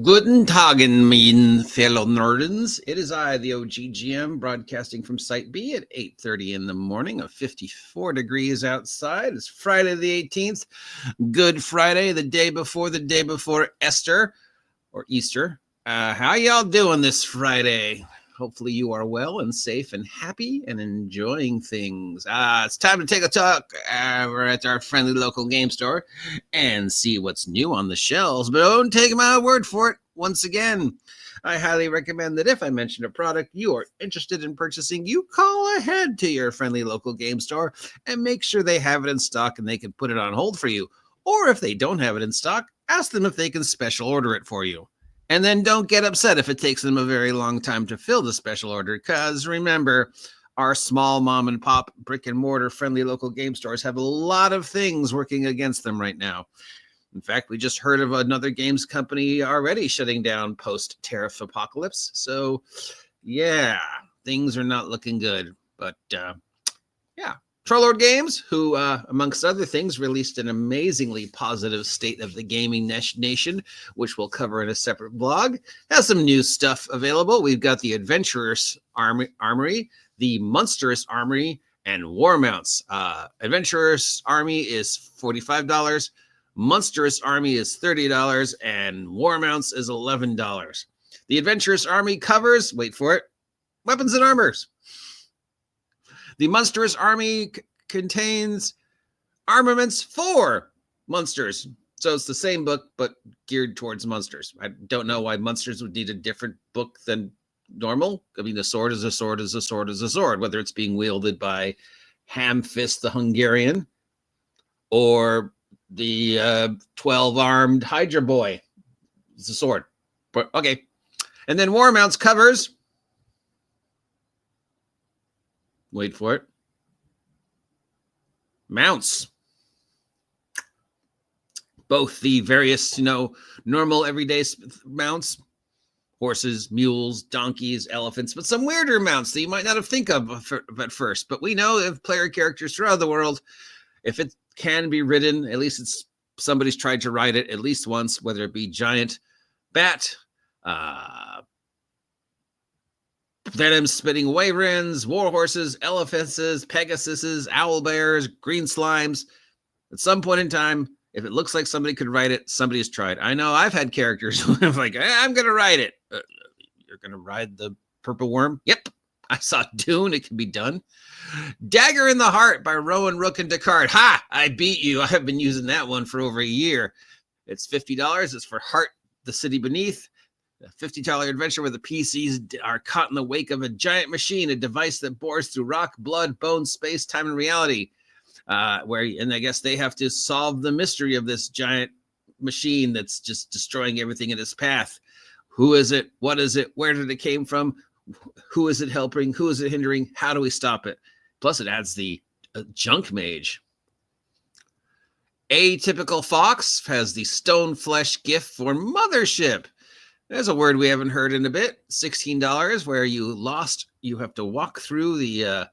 Guten Tagen, mein fellow nerdens. It is I, the OGGM, broadcasting from Site B at 8:30 in the morning of 54 degrees outside. It's Friday the 18th, Good Friday, the day before Esther, or Easter. How y'all doing this Friday? Hopefully you are well and safe and happy and enjoying things. It's time to take a talk. We're at our friendly local game store and see what's new on the shelves. But don't take my word for it. Once again, I highly recommend that if I mention a product you are interested in purchasing, you call ahead to your friendly local game store and make sure they have it in stock and they can put it on hold for you. Or if they don't have it in stock, ask them if they can special order it for you. And then don't get upset if it takes them a very long time to fill the special order, because remember, our small mom and pop brick and mortar friendly local game stores have a lot of things working against them right now. In fact, we just heard of another games company already shutting down post tariff apocalypse. So yeah, things are not looking good. But yeah, Trollord Games, who, amongst other things, released an amazingly positive state of the gaming nation, which we'll cover in a separate blog, has some new stuff available. We've got the Adventurous Armory, the Monstrous Armory, and War Mounts. Adventurous Army is $45, Monstrous Army is $30, and War Mounts is $11. The Adventurous Army covers, wait for it, weapons and armors. The Monstrous Army contains armaments for monsters. So it's the same book, but geared towards monsters. I don't know why monsters would need a different book than normal. I mean, a sword is a sword is a sword is a sword, whether it's being wielded by Hamfist the Hungarian or the 12-armed Hydra boy. It's a sword. But okay. And then War Mounts covers, wait for it, mounts. Both the various, normal everyday mounts, horses, mules, donkeys, elephants, but some weirder mounts that you might not have think of at first. But we know if player characters throughout the world, if it can be ridden, at least it's somebody's tried to ride it at least once, whether it be giant bat, venom-spitting wyverns, war horses, elephants, pegasuses, owl bears, green slimes. At some point in time, if it looks like somebody could write it, somebody has tried. I know I've had characters who I'm like, I'm going to write it. You're going to ride the purple worm? Yep. I saw Dune. It can be done. Dagger in the Heart by Rowan, Rook, and Descartes. Ha! I beat you. I have been using that one for over a year. It's $50. It's for Heart, the City Beneath. A $50 adventure where the PCs are caught in the wake of a giant machine, a device that bores through rock, blood, bone, space, time, and reality. And I guess they have to solve the mystery of this giant machine that's just destroying everything in its path. Who is it? What is it? Where did it came from? Who is it helping? Who is it hindering? How do we stop it? Plus, it adds the junk mage. Atypical Fox has the stone flesh gift for Mothership. There's a word we haven't heard in a bit. $16, where you have to walk through the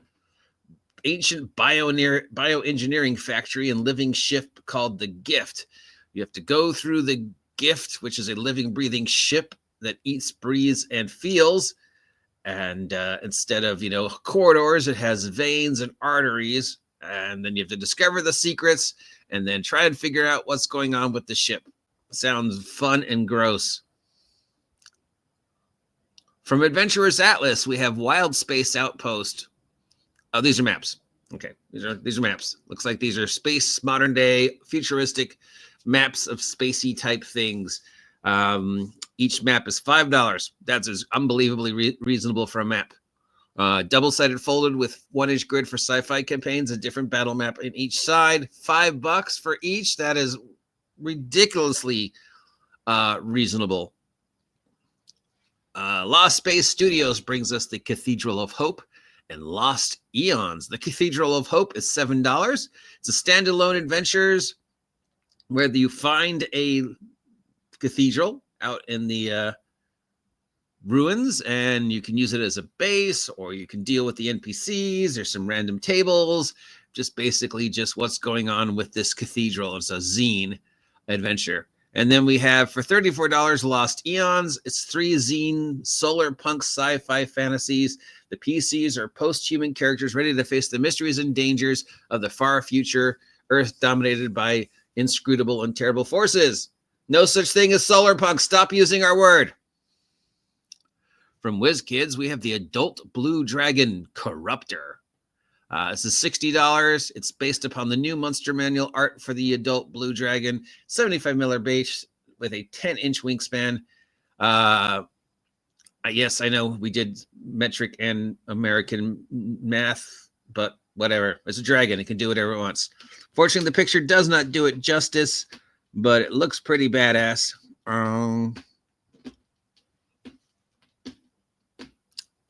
ancient bioengineering factory and living ship called the Gift. You have to go through the Gift, which is a living, breathing ship that eats, breathes, and feels. And instead of, corridors, it has veins and arteries. And then you have to discover the secrets and then try and figure out what's going on with the ship. Sounds fun and gross. From Adventurers Atlas, we have Wild Space Outpost. Oh, these are maps. Okay, these are maps. Looks like these are space, modern day, futuristic maps of spacey type things. Each map is $5. That's as unbelievably reasonable for a map. Double-sided folded with 1-inch grid for sci-fi campaigns, a different battle map in each side. $5 for each. That is ridiculously reasonable. Lost Space Studios brings us the Cathedral of Hope and Lost Eons. The Cathedral of Hope is $7. It's a standalone adventures where you find a cathedral out in the ruins, and you can use it as a base, or you can deal with the NPCs. There's some random tables, just basically just what's going on with this cathedral. It's a zine adventure. And then we have for $34 Lost Eons. It's 3 zine solar punk sci-fi fantasies. The PCs are post-human characters ready to face the mysteries and dangers of the far future Earth dominated by inscrutable and terrible forces. No such thing as solar punk. Stop using our word. From WizKids, we have the Adult Blue Dragon Corruptor. This is $60. It's based upon the new Monster Manual art for the Adult Blue Dragon, 75mm base with a 10-inch wingspan. Yes, I know we did metric and American math, but whatever. It's a dragon. It can do whatever it wants. Fortunately, the picture does not do it justice, but it looks pretty badass.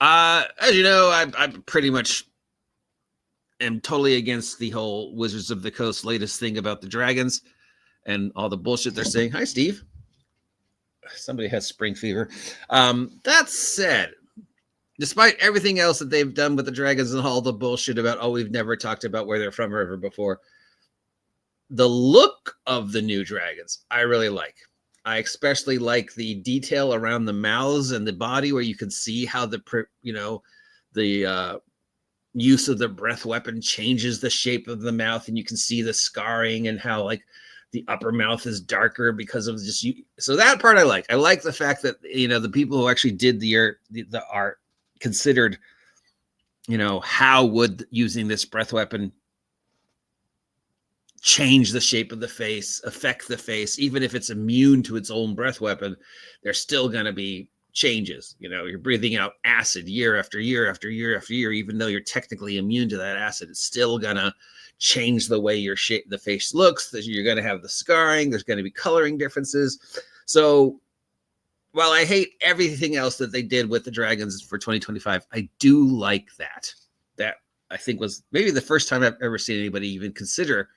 As you know, I pretty much am totally against the whole Wizards of the Coast latest thing about the dragons and all the bullshit they're saying. Hi, Steve. Somebody has spring fever. That said, despite everything else that they've done with the dragons and all the bullshit about, oh, we've never talked about where they're from ever before, the look of the new dragons, I really like. I especially like the detail around the mouths and the body where you can see how the use of the breath weapon changes the shape of the mouth, and you can see the scarring and how like the upper mouth is darker because of just you. So that part I like. I like the fact that, the people who actually did the art considered, how would using this breath weapon change the shape of the face, affect the face. Even if it's immune to its own breath weapon, there's still going to be changes. You're breathing out acid year after year after year after year. Even though you're technically immune to that acid, it's still going to change the way the face looks. You're going to have the scarring. There's going to be coloring differences. So while I hate everything else that they did with the dragons for 2025, I do like that. That I think was maybe the first time I've ever seen anybody even consider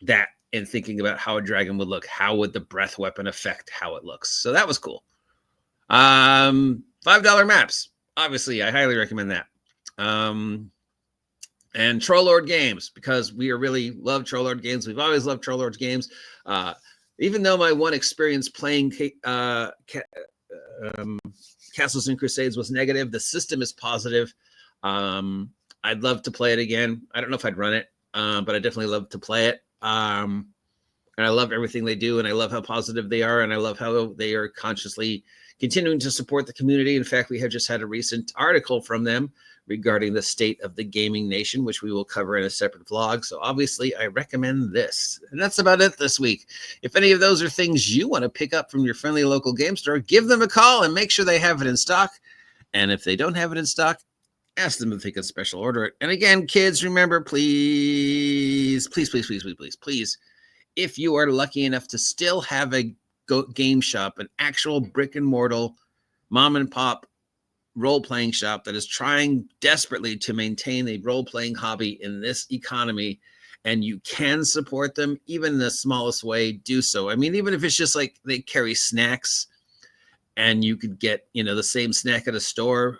that and thinking about how a dragon would look. How would the breath weapon affect how it looks? So that was cool. $5 maps. Obviously, I highly recommend that. And Troll Lord games, because we really love Troll Lord games. We've always loved Troll Lord games. Even though my one experience playing Castles and Crusades was negative, the system is positive. I'd love to play it again. I don't know if I'd run it, but I definitely love to play it. And I love everything they do, and I love how positive they are, and I love how they are consciously continuing to support the community. In fact, we have just had a recent article from them regarding the state of the gaming nation, which we will cover in a separate vlog. So obviously, I recommend this. And that's about it this week. If any of those are things you want to pick up from your friendly local game store, give them a call and make sure they have it in stock. And if they don't have it in stock, ask them if they can special order it. And again, kids, remember, please, if you are lucky enough to still have a game shop, an actual brick and mortar mom and pop role-playing shop that is trying desperately to maintain a role-playing hobby in this economy, and you can support them even in the smallest way, do so. I mean, even if it's just like they carry snacks and you could get, the same snack at a store,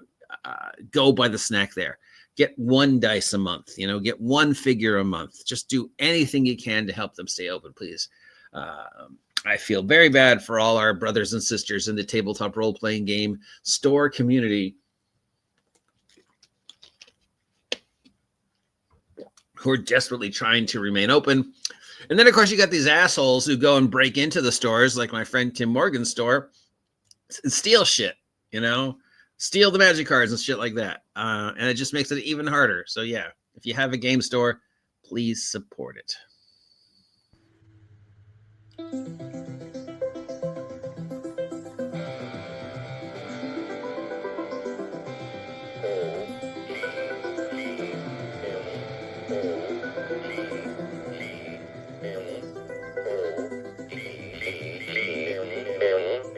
go buy the snack there. Get one dice a month, get one figure a month. Just do anything you can to help them stay open, please. I feel very bad for all our brothers and sisters in the tabletop role-playing game store community who are desperately trying to remain open. And then, of course, you got these assholes who go and break into the stores, like my friend Tim Morgan's store, and steal shit, steal the magic cards and shit like that. And it just makes it even harder. So, yeah, if you have a game store, please support it.